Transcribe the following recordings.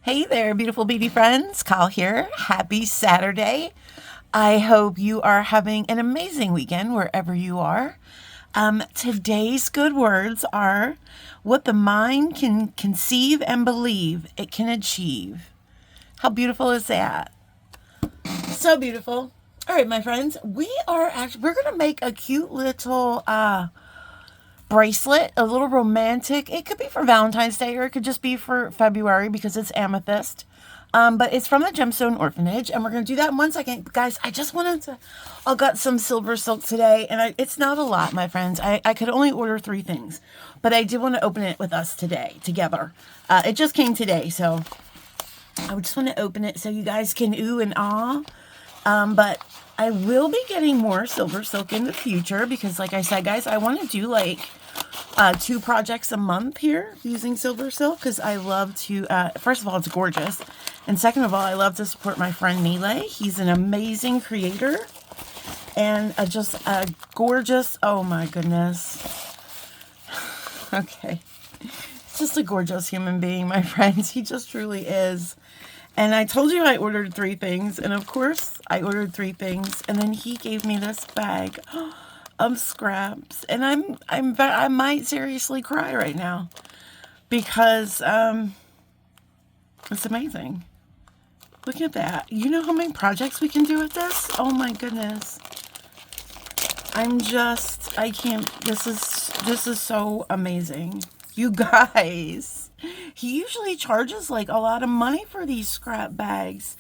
Hey there, beautiful beauty friends. Kyle here. Happy Saturday. I hope you are having an amazing weekend wherever you are. Today's good words are what the mind can conceive and believe it can achieve. How beautiful is that? So beautiful. All right, my friends, we're going to make a cute little bracelet, a little romantic. It could be for Valentine's Day or it could just be for February because it's amethyst. But it's from the Gemstone Orphanage, and we're going to do that in 1 second. Guys, I got some SilverSilk today, and it's not a lot, my friends. I could only order 3 things, but I did want to open it with us today, together. It just came today, so I just want to open it so you guys can ooh and ah. But I will be getting more SilverSilk in the future because, like I said, guys, I want to do like 2 projects a month here using SilverSilk because I love to, first of all, it's gorgeous. And second of all, I love to support my friend Nile. He's an amazing creator and just a gorgeous, oh my goodness. Okay. He's just a gorgeous human being, my friends. He just truly is. And I told you I ordered 3 things. And of course, I ordered 3 things. And then he gave me this bag of scraps. And I might seriously cry right now. Because it's amazing. Look at that. You know how many projects we can do with this? Oh my goodness. I can't, this is so amazing. You guys. He usually charges like a lot of money for these scrap bags.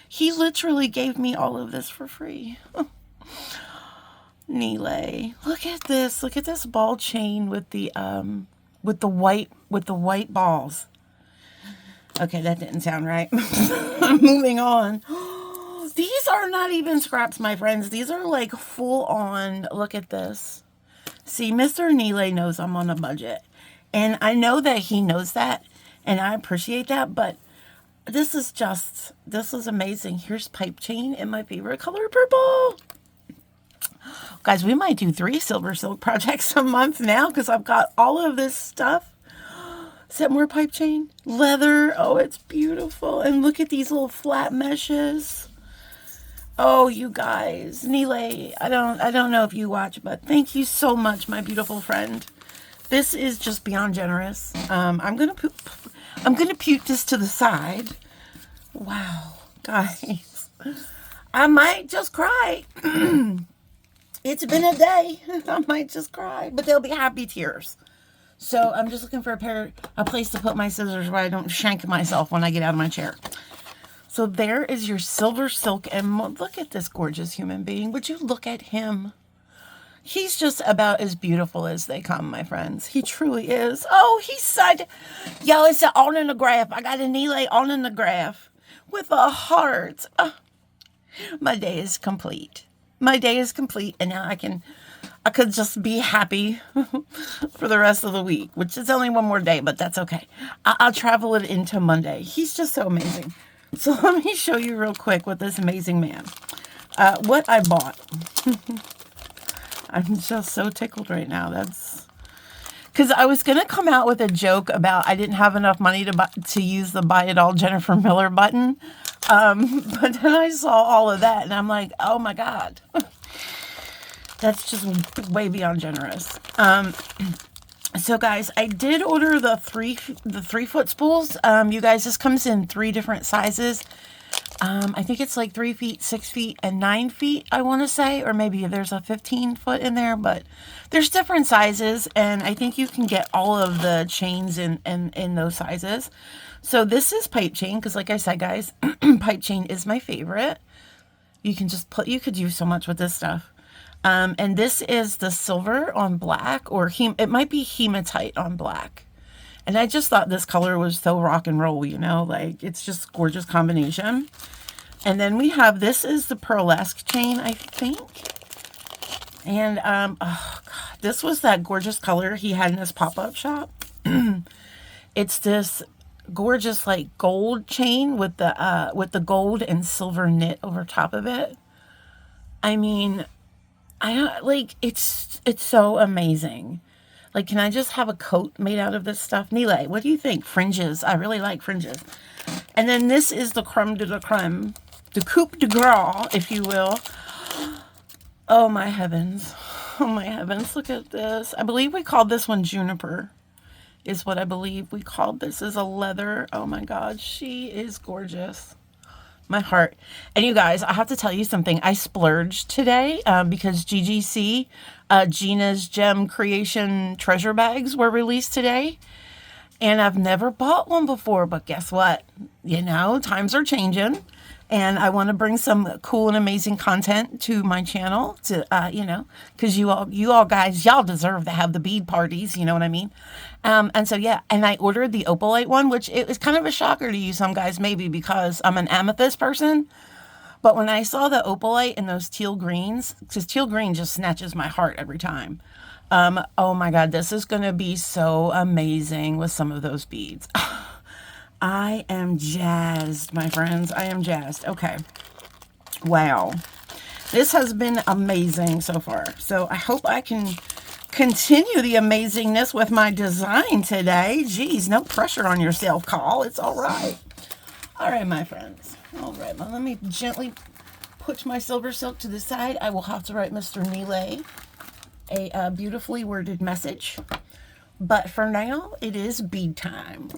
He literally gave me all of this for free. Nile, look at this. Look at this ball chain with the white balls. Okay, that didn't sound right. I'm moving on. These are not even scraps, my friends. These are like full on. Look at this. See, Mr. Nile knows I'm on a budget. And I know that he knows that, and I appreciate that, but this is amazing. Here's pipe chain in my favorite color, purple. Guys, we might do 3 SilverSilk projects a month now because I've got all of this stuff. Is that more pipe chain? Leather. Oh, it's beautiful. And look at these little flat meshes. Oh, you guys. Nile, I don't know if you watch, but thank you so much, my beautiful friend. This is just beyond generous. I'm gonna puke this to the side. Wow, guys, I might just cry. It's been a day. I might just cry, but they'll be happy tears. So I'm just looking for a place to put my scissors where I don't shank myself when I get out of my chair. So there is your SilverSilk, and look at this gorgeous human being. Would you look at him? He's just about as beautiful as they come, my friends. He truly is. Oh, he's such... Yo, it's an autograph. I got a Nile autograph with a heart. My day is complete. My day is complete, and now I could just be happy for the rest of the week, which is only 1 more day, but that's okay. I'll travel it into Monday. He's just so amazing. So let me show you real quick with this amazing man. What I bought. I'm just so tickled right now. That's because I was going to come out with a joke about I didn't have enough money to use the Buy It All Jennifer Miller button. But then I saw all of that and I'm like, oh my God. That's just way beyond generous. So guys, I did order the 3-foot spools. You guys, this comes in 3 different sizes. I think it's like 3 feet, 6 feet, and 9 feet, I want to say, or maybe there's a 15-foot in there, but there's different sizes, and I think you can get all of the chains in those sizes. So this is pipe chain, because like I said, guys, pipe chain is my favorite. You could do so much with this stuff. And this is the silver on black, or it might be hematite on black. And I just thought this color was so rock and roll, you know, like it's just gorgeous combination. And then we have, this is the pearlesque chain, I think. And, oh God, this was that gorgeous color he had in his pop-up shop. It's this gorgeous like gold chain with the gold and silver knit over top of it. I mean, it's so amazing. Like, can I just have a coat made out of this stuff? Nile, what do you think? Fringes. I really like fringes. And then this is the creme de la creme, the coupe de gras, if you will. Oh my heavens. Oh my heavens, look at this. I believe we called this one Juniper, is what I believe we called this. Is a leather. Oh my God, she is gorgeous. My heart. And you guys, I have to tell you something. I splurged today because GGC, Gina's Gem Creation treasure bags were released today. And I've never bought one before, but guess what? You know, times are changing. And I want to bring some cool and amazing content to my channel to, you know, because you all guys, y'all deserve to have the bead parties. You know what I mean? And so, yeah, and I ordered the opalite one, which it was kind of a shocker to you some guys, maybe because I'm an amethyst person. But when I saw the opalite and those teal greens, because teal green just snatches my heart every time. Oh my God, this is going to be so amazing with some of those beads. I am jazzed, my friends. I am jazzed. Okay. Wow. This has been amazing so far. So I hope I can continue the amazingness with my design today. Geez, no pressure on yourself, Call. It's all right. All right, my friends. All right. Well, let me gently put my SilverSilk to the side. I will have to write Mr. Nile a beautifully worded message. But for now, it is bead time.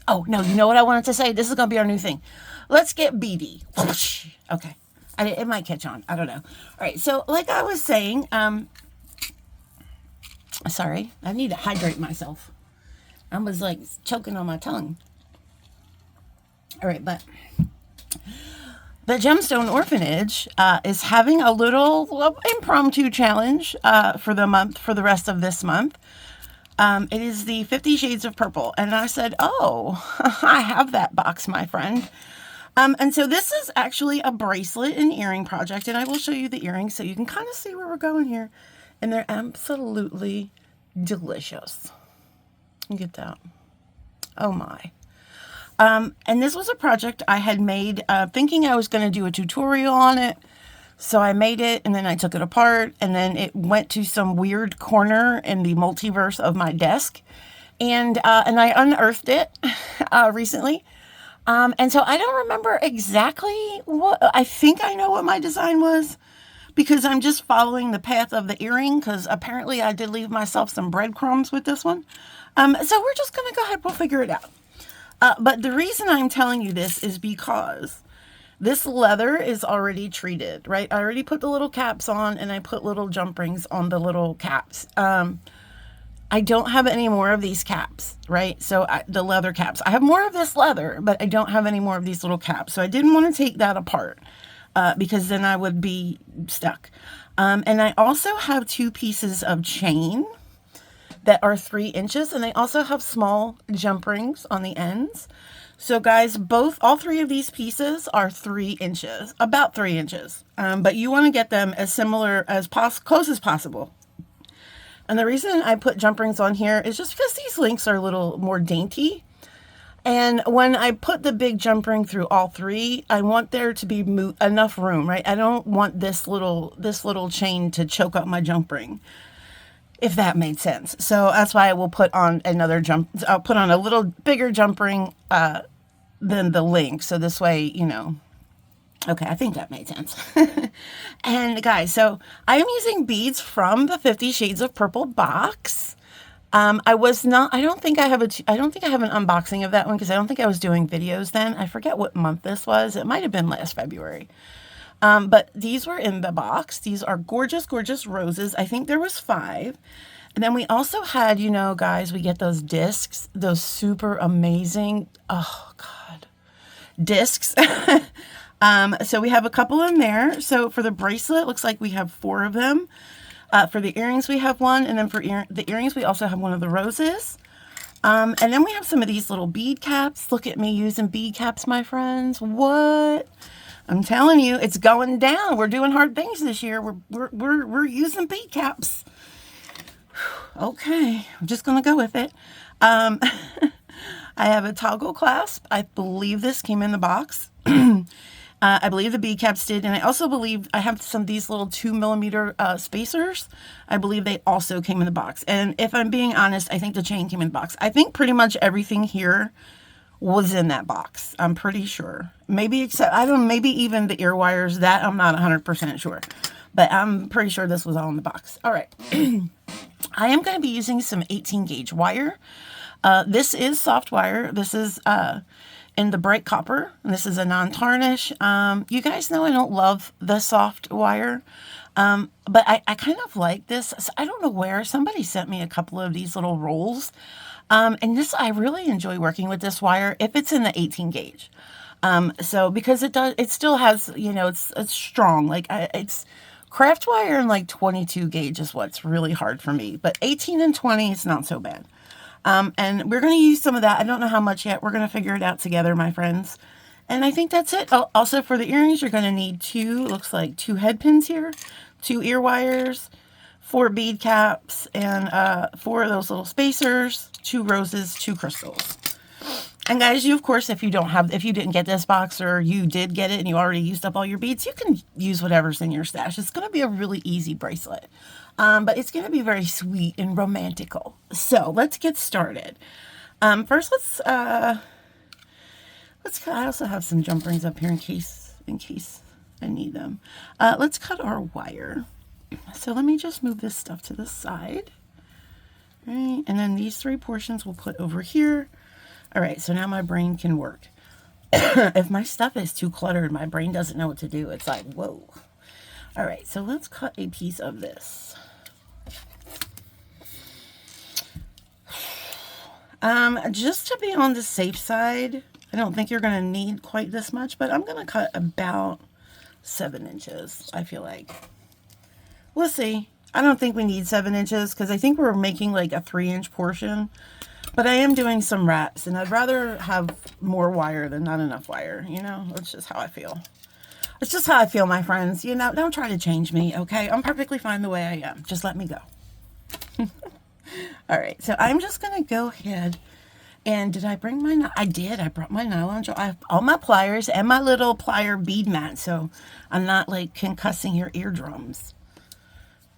Oh, no, you know what I wanted to say? This is going to be our new thing. Let's get beady. Okay. It might catch on. I don't know. All right. So like I was saying, sorry, I need to hydrate myself. I was like choking on my tongue. All right. But the Gemstone Orphanage is having a little impromptu challenge for the rest of this month. It is the 50 Shades of Purple. And I said, oh, I have that box, my friend. And so this is actually a bracelet and earring project. And I will show you the earrings so you can kind of see where we're going here. And they're absolutely delicious. Get that. Oh my. And this was a project I had made thinking I was going to do a tutorial on it. So I made it and then I took it apart and then it went to some weird corner in the multiverse of my desk. And I unearthed it recently. And so I don't remember exactly what, I think I know what my design was because I'm just following the path of the earring because apparently I did leave myself some breadcrumbs with this one. So we're just going to go ahead, we'll figure it out. But the reason I'm telling you this is because this leather is already treated, right? I already put the little caps on and I put little jump rings on the little caps. I don't have any more of these caps, right? So the leather caps, I have more of this leather, but I don't have any more of these little caps. So I didn't want to take that apart because then I would be stuck. And I also have 2 pieces of chain that are 3 inches and they also have small jump rings on the ends. So guys, all 3 of these pieces are 3 inches, about 3 inches. But you want to get them as similar as close as possible. And the reason I put jump rings on here is just because these links are a little more dainty. And when I put the big jump ring through all 3, I want there to be enough room, right? I don't want this little chain to choke up my jump ring, if that made sense. So that's why I will put on I'll put on a little bigger jump ring than the link. So this way, you know, okay, I think that made sense. And guys, so I am using beads from the 50 Shades of Purple box. I don't think I have an unboxing of that one because I don't think I was doing videos then. I forget what month this was. It might have been last February. But these were in the box. These are gorgeous, gorgeous roses. I think there was 5. And then we also had, you know, guys, we get those discs, those super amazing, oh God, discs. So we have a couple in there. So for the bracelet, looks like we have 4 of them. For the earrings, we have 1. And then for the earrings, we also have one of the roses. And then we have some of these little bead caps. Look at me using bead caps, my friends. What? I'm telling you, it's going down. We're doing hard things this year. We're using bead caps. Okay, I'm just gonna go with it. I have a toggle clasp. I believe this came in the box. I believe the bead caps did, and I also believe I have some of these little 2mm spacers. I believe they also came in the box. And if I'm being honest, I think the chain came in the box. I think pretty much everything here was in that box. I'm pretty sure. Maybe except, I don't know, maybe even the ear wires. That I'm not 100% sure. But I'm pretty sure this was all in the box. All right. I am going to be using some 18 gauge wire. This is soft wire. This is in the bright copper. And this is a non-tarnish. You guys know I don't love the soft wire. But I kind of like this. So I don't know where. Somebody sent me a couple of these little rolls. And this, I really enjoy working with this wire if it's in the 18 gauge. So because it still has, you know, it's strong. Like it's craft wire and like 22 gauge is what's really hard for me. But 18 and 20, it's not so bad. And we're going to use some of that. I don't know how much yet. We're going to figure it out together, my friends. And I think that's it. Oh, also for the earrings, you're going to need looks like two head pins here, 2 ear wires, 4 bead caps, and 4 of those little spacers, 2 roses, 2 crystals. And guys, you, of course, if you didn't get this box or you did get it and you already used up all your beads, you can use whatever's in your stash. It's going to be a really easy bracelet. But it's going to be very sweet and romantical. So let's get started. First, I also have some jump rings up here in case I need them. Let's cut our wire. So let me just move this stuff to the side. Right, and then these 3 portions we'll put over here. All right, so now my brain can work. If my stuff is too cluttered, my brain doesn't know what to do. It's like, whoa. All right, so let's cut a piece of this. Just to be on the safe side, I don't think you're going to need quite this much, but I'm going to cut about 7 inches, I feel like. We'll see. I don't think we need 7 inches because I think we're making like a 3-inch portion. But I am doing some wraps, and I'd rather have more wire than not enough wire. You know, that's just how I feel. It's just how I feel, my friends. You know, don't try to change me, okay? I'm perfectly fine the way I am. Just let me go. All right, so I'm just going to go ahead. And did I bring my... I did. I brought my nylon. I have all my pliers and my little plier bead mat, so I'm not, like, concussing your eardrums.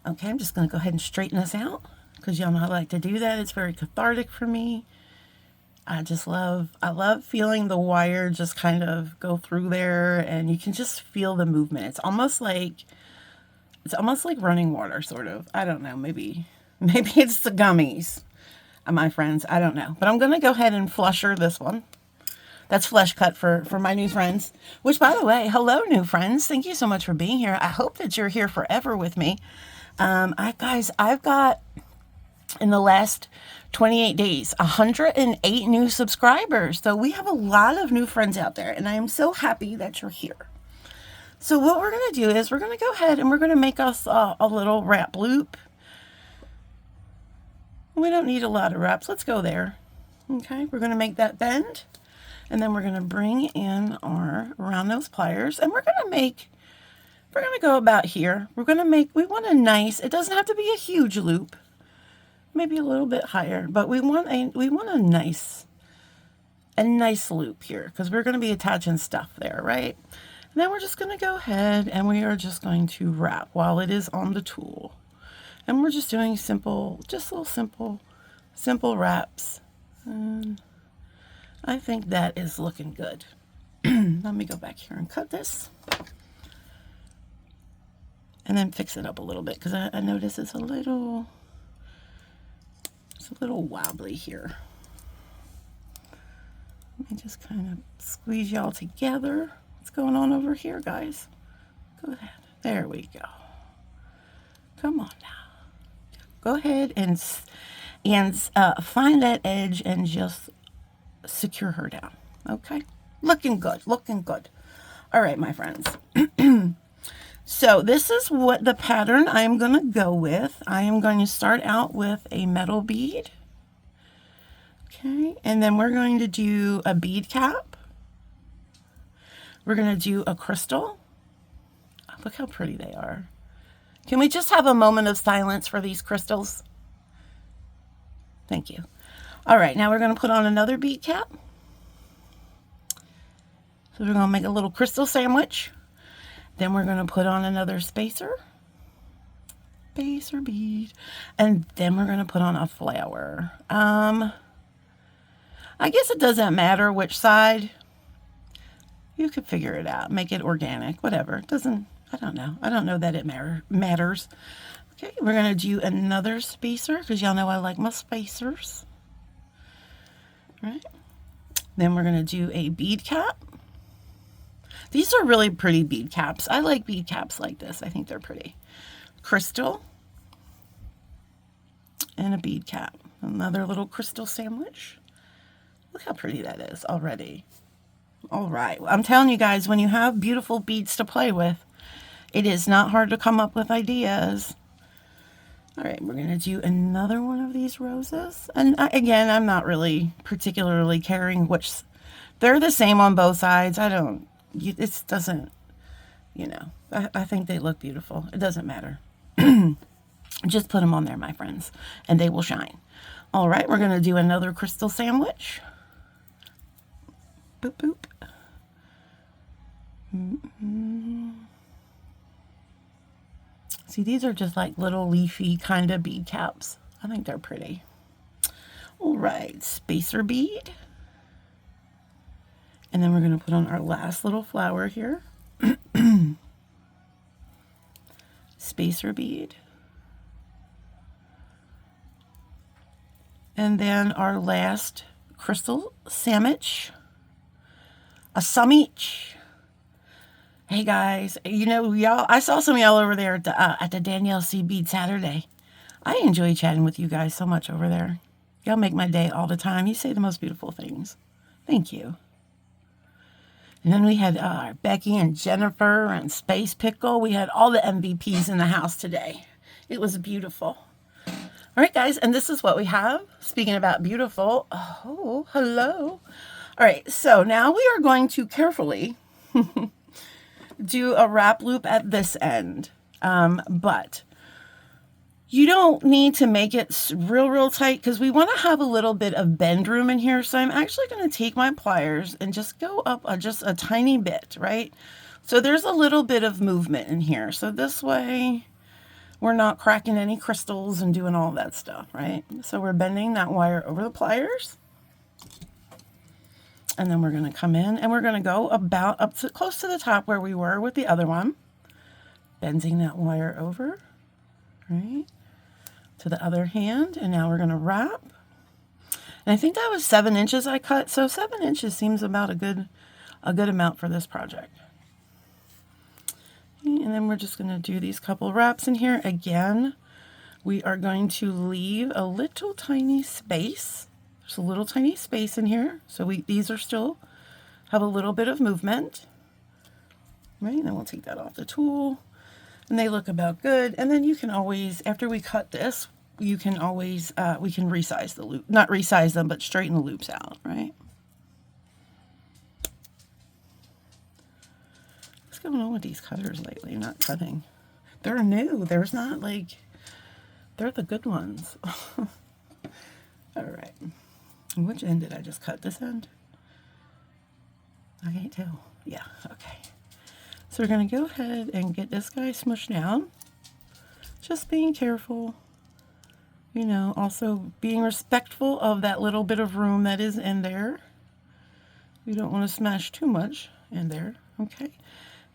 Okay, I'm just going to go ahead and straighten this out because y'all know I like to do that. It's very cathartic for me. I love feeling the wire just kind of go through there, and you can just feel the movement. It's almost like running water, sort of. I don't know, maybe it's the gummies, my friends. I don't know, but I'm going to go ahead and flusher this one. That's flesh cut for my new friends, which, by the way, hello, new friends. Thank you so much for being here. I hope that you're here forever with me. Guys, I've got, in the last 28 days, 108 new subscribers. So we have a lot of new friends out there, and I am so happy that you're here. So what we're going to do is we're going to go ahead and we're going to make us a little wrap loop. We don't need a lot of wraps. Let's go there. Okay, we're going to make that bend, and then we're going to bring in around those pliers, and we're going to go about here. We want a nice, it doesn't have to be a huge loop, maybe a little bit higher, but we want a nice loop here because we're going to be attaching stuff there, right? And then we're just going to go ahead and we are just going to wrap while it is on the tool. And we're just doing simple wraps. And I think that is looking good. Let me go back here and cut this. And then fix it up a little bit because I notice it's a little wobbly here. Let me just kind of squeeze y'all together. What's going on over here, guys? Go ahead. There we go. Come on now. Go ahead and find that edge and just secure her down. Okay? Looking good. Looking good. All right, my friends. So this is what the pattern I'm going to go with. I am going to start out with a metal bead. Okay, and then we're going to do a bead cap. We're going to do a crystal. Oh, look how pretty they are. Can we just have a moment of silence for these crystals? Thank you. All right, now we're going to put on another bead cap. So we're going to make a little crystal sandwich. Then we're going to put on another spacer bead, and then we're going to put on a flower. I guess it doesn't matter which side. You could figure it out. Make it organic, whatever. It doesn't, I don't know. I don't know that it matters. Okay, we're going to do another spacer because y'all know I like my spacers. All right. Then we're going to do a bead cap. These are really pretty bead caps. I like bead caps like this. I think they're pretty. Crystal. And a bead cap. Another little crystal sandwich. Look how pretty that is already. All right. I'm telling you guys, when you have beautiful beads to play with, it is not hard to come up with ideas. All right, we're going to do another one of these roses. And again, I'm not really particularly caring which. They're the same on both sides. It doesn't, you know, I think they look beautiful. It doesn't matter. Just put them on there, my friends, and they will shine. All right, we're going to do another crystal sandwich. Boop, boop. See, these are just like little leafy kind of bead caps. I think they're pretty. All right, spacer bead. And then we're going to put on our last little flower here. Spacer bead. And then our last crystal sandwich. A sandwich. Hey guys, you know, y'all, I saw some of y'all over there at the Danielle C. Bead Saturday. I enjoy chatting with you guys so much over there. Y'all make my day all the time. You say the most beautiful things. Thank you. And then we had Becky and Jennifer and Space Pickle. We had all the MVPs in the house today. It was beautiful. All right, guys, and this is what we have. Speaking about beautiful, oh, hello. All right, so now we are going to carefully do a wrap loop at this end, but you don't need to make it real tight because we want to have a little bit of bend room in here. So I'm actually going to take my pliers and just go up just a tiny bit, right? So there's a little bit of movement in here. So this way we're not cracking any crystals and doing all that stuff, right? So we're bending that wire over the pliers. And then we're going to come in and we're going to go about up to close to the top where we were with the other one. Bending that wire over, right, to the other hand. And now we're going to wrap. And I think that was 7 inches I cut. So 7 inches seems about a good amount for this project. And then we're just going to do these couple wraps in here. Again, we are going to leave a little tiny space. There's a little tiny space in here. So these are still have a little bit of movement. Right, and then we'll take that off the tool. And they look about good. And then you can always, after we cut this, you can always, we can resize the loop. Not resize them, but straighten the loops out, right? What's going on with these cutters lately? Not cutting. They're new. There's not like, they're the good ones. All right. Which end did I just cut? This end? I can't tell. Yeah, okay. So we're going to go ahead and get this guy smushed down. Just being careful. You know, also being respectful of that little bit of room that is in there. We don't want to smash too much in there. Okay.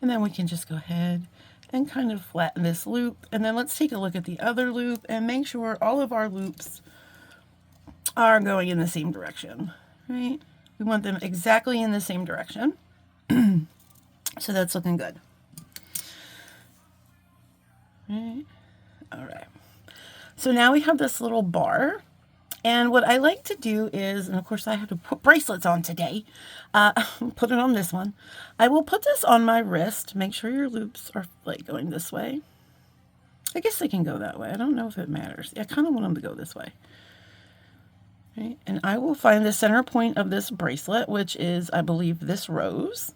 And then we can just go ahead and kind of flatten this loop. And then let's take a look at the other loop and make sure all of our loops are going in the same direction, right? We want them exactly in the same direction. So that's looking good. Right. All right. So now we have this little bar. And what I like to do is, and of course I have to put bracelets on today, put it on this one. I will put this on my wrist. Make sure your loops are like going this way. I guess they can go that way. I don't know if it matters. I kind of want them to go this way. Right? And I will find the center point of this bracelet, which is, I believe, this rose.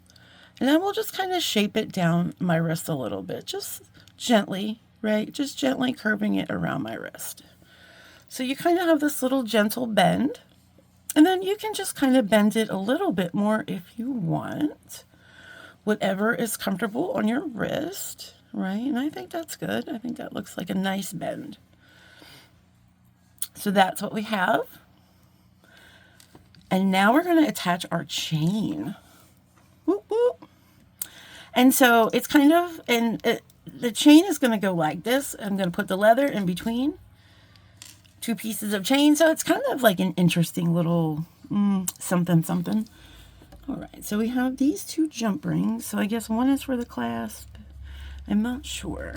And I will just kind of shape it down my wrist a little bit, just gently, right? Just gently curving it around my wrist. So you kind of have this little gentle bend, and then you can just kind of bend it a little bit more if you want. Whatever is comfortable on your wrist, right? And I think that's good. I think that looks like a nice bend. So that's what we have. And now we're going to attach our chain. Whoop, whoop. And so it's kind of, the chain is going to go like this. I'm going to put the leather in between two pieces of chain. So it's kind of like an interesting little something, something. All right, so we have these two jump rings. So I guess one is for the clasp. I'm not sure.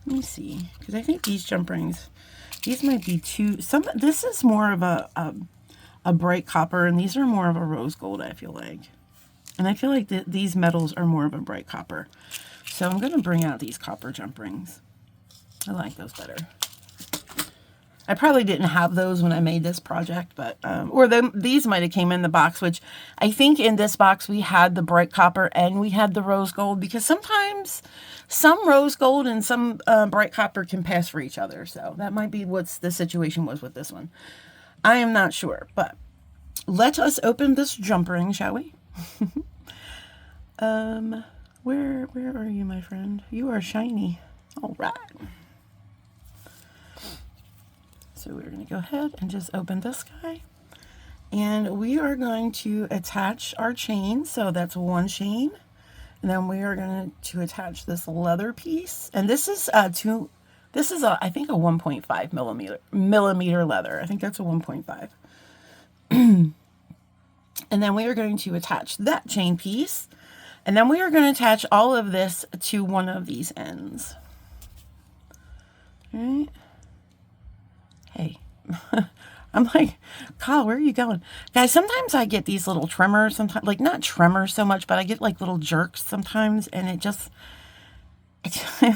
Let me see, because I think these jump rings, these might be two. This is more of a bright copper, and these are more of a rose gold, I feel like. And I feel like these metals are more of a bright copper. So I'm going to bring out these copper jump rings. I like those better. I probably didn't have those when I made this project, but these might have came in the box, which I think in this box we had the bright copper and we had the rose gold, because sometimes some rose gold and some bright copper can pass for each other. So that might be what the situation was with this one. I am not sure, but let us open this jump ring, shall we? Where are you, my friend? You are shiny. All right. So we're going to go ahead and just open this guy. And we are going to attach our chain. So that's one chain. And then we are going to attach this leather piece. And this is I think a 1.5 millimeter leather. I think that's a 1.5. And then we are going to attach that chain piece. And then we are going to attach all of this to one of these ends. All right. Hey, I'm like, Kyle, where are you going? Guys, sometimes I get these little tremors, sometimes, like not tremors so much, but I get like little jerks sometimes, and it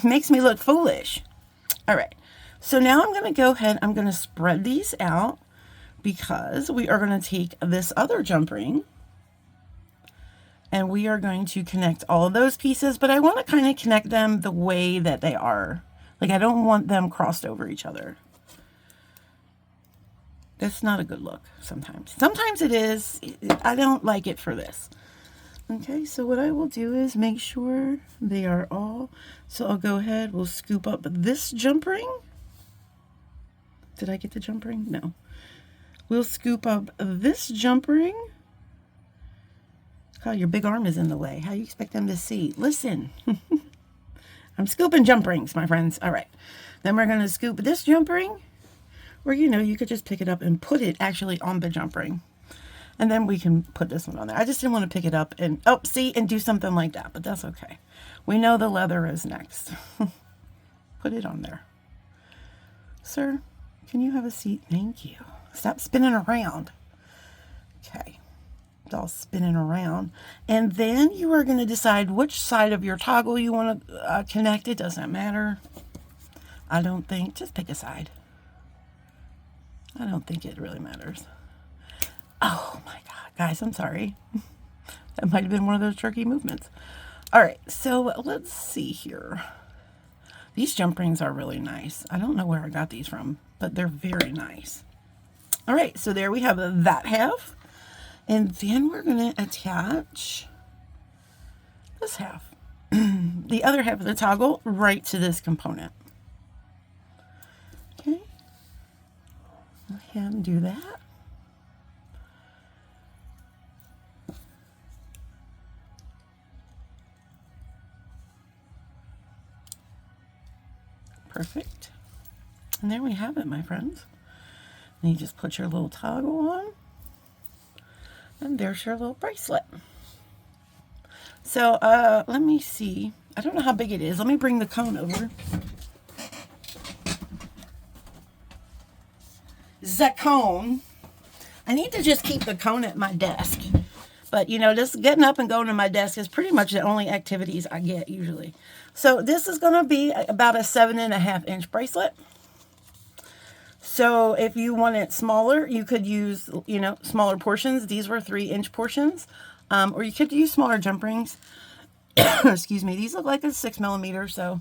makes me look foolish. All right, so now I'm going to go ahead, I'm going to spread these out, because we are going to take this other jump ring, and we are going to connect all of those pieces, but I want to kind of connect them the way that they are. Like, I don't want them crossed over each other. That's not a good look sometimes. Sometimes it is. I don't like it for this. Okay, so what I will do is make sure they are all. So I'll go ahead, we'll scoop up this jump ring. Did I get the jump ring? No. We'll scoop up this jump ring. Oh, your big arm is in the way. How do you expect them to see? Listen. I'm scooping jump rings, my friends. All right. Then we're going to scoop this jump ring. Or, you could just pick it up and put it actually on the jump ring. And then we can put this one on there. I just didn't want to pick it up and, and do something like that. But that's okay. We know the leather is next. Put it on there. Sir, can you have a seat? Thank you. Stop spinning around. Okay. It's all spinning around. And then you are going to decide which side of your toggle you want to connect. It doesn't matter. I don't think. Just pick a side. I don't think it really matters. Oh my God, guys, I'm sorry. That might have been one of those tricky movements. All right, so let's see here. These jump rings are really nice. I don't know where I got these from, but they're very nice. All right, so there we have that half. And then we're going to attach this half, the other half of the toggle, right to this component. Okay. Go ahead and do that. Perfect. And there we have it, my friends. And you just put your little toggle on. And there's your little bracelet. So, let me see. I don't know how big it is. Let me bring the cone over. The cone. I need to just keep the cone at my desk. But, just getting up and going to my desk is pretty much the only activities I get usually. So, this is going to be about a 7.5-inch bracelet. So if you want it smaller, you could use, smaller portions. These were 3-inch portions. Or you could use smaller jump rings. Excuse me. These look like a 6 millimeter. So,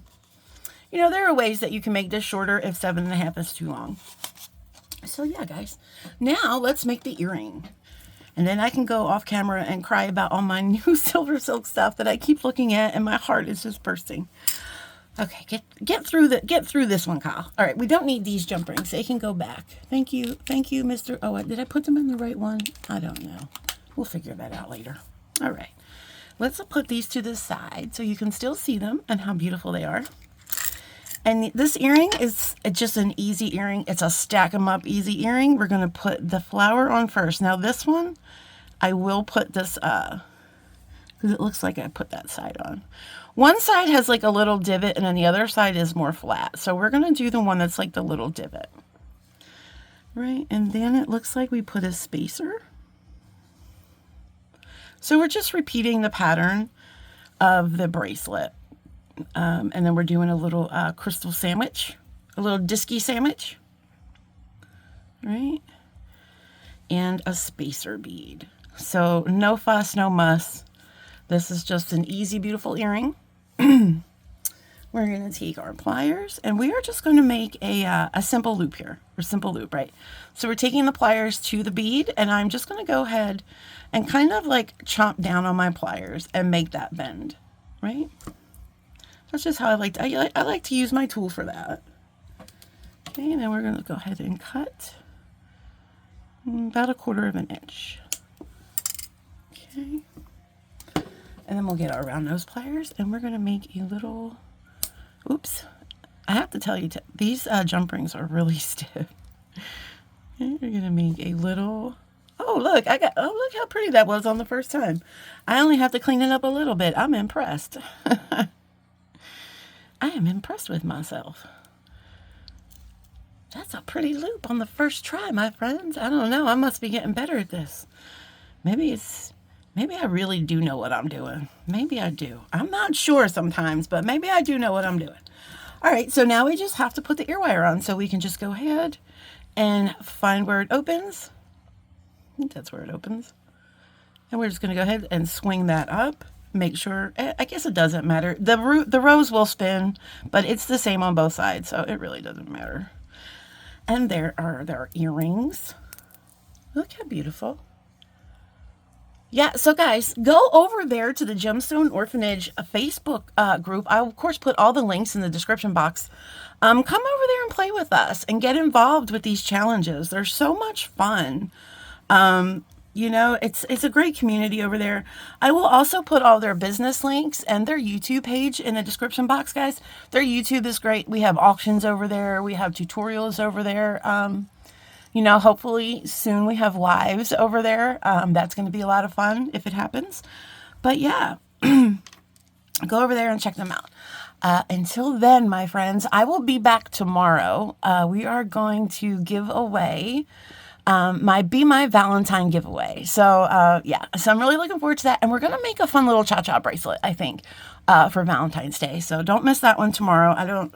there are ways that you can make this shorter if 7.5 is too long. So yeah, guys. Now let's make the earring. And then I can go off camera and cry about all my new SilverSilk stuff that I keep looking at and my heart is just bursting. Okay, get through this one, Kyle. All right, we don't need these jump rings. They can go back. Thank you, Mr. Oh, did I put them in the right one? I don't know. We'll figure that out later. All right, let's put these to the side so you can still see them and how beautiful they are. And this earring is just an easy earring. It's a stack 'em up easy earring. We're gonna put the flower on first. Now this one, I will put this because it looks like I put that side on. One side has like a little divot and then the other side is more flat. So we're going to do the one that's like the little divot. Right, and then it looks like we put a spacer. So we're just repeating the pattern of the bracelet. And then we're doing a little crystal sandwich, a little disky sandwich. Right, and a spacer bead. So no fuss, no muss. This is just an easy, beautiful earring. We're going to take our pliers and we are just going to make a simple loop here, or simple loop, right? So we're taking the pliers to the bead and I'm just going to go ahead and kind of like chomp down on my pliers and make that bend, right? That's just how I like to use my tool for that. Okay, and then we're going to go ahead and cut about 1/4 inch. Okay. And then we'll get our round nose pliers and we're going to make a little, oops, I have to tell you, these jump rings are really stiff. And we're going to make a little, oh look, look how pretty that was on the first time. I only have to clean it up a little bit. I'm impressed. I am impressed with myself. That's a pretty loop on the first try, my friends. I don't know, I must be getting better at this. Maybe I really do know what I'm doing. Maybe I do. I'm not sure sometimes, but maybe I do know what I'm doing. All right, so now we just have to put the ear wire on. So we can just go ahead and find where it opens. I think that's where it opens. And we're just gonna go ahead and swing that up. Make sure, I guess it doesn't matter. The rose will spin, but it's the same on both sides, so it really doesn't matter. And there are earrings. Look how beautiful. Yeah, so guys, go over there to the Gemstone Orphanage Facebook group. I, of course, put all the links in the description box. Come over there and play with us and get involved with these challenges. They're so much fun. You know, it's a great community over there. I will also put all their business links and their YouTube page in the description box, guys. Their YouTube is great. We have auctions over there. We have tutorials over there. You know, hopefully soon we have lives over there. That's going to be a lot of fun if it happens. But yeah, go over there and check them out. Until then, my friends, I will be back tomorrow. We are going to give away my Be My Valentine giveaway. So yeah, so I'm really looking forward to that. And we're going to make a fun little cha-cha bracelet, I think, for Valentine's Day. So don't miss that one tomorrow.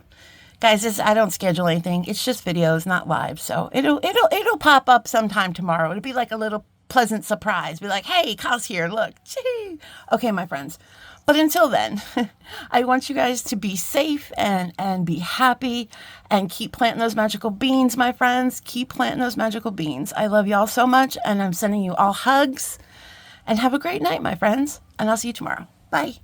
Guys, I don't schedule anything. It's just videos, not live. So it'll pop up sometime tomorrow. It'll be like a little pleasant surprise. Be like, hey, Kyle's here. Look. Gee. Okay, my friends. But until then, I want you guys to be safe and be happy and keep planting those magical beans, my friends. Keep planting those magical beans. I love y'all so much, and I'm sending you all hugs. And have a great night, my friends. And I'll see you tomorrow. Bye.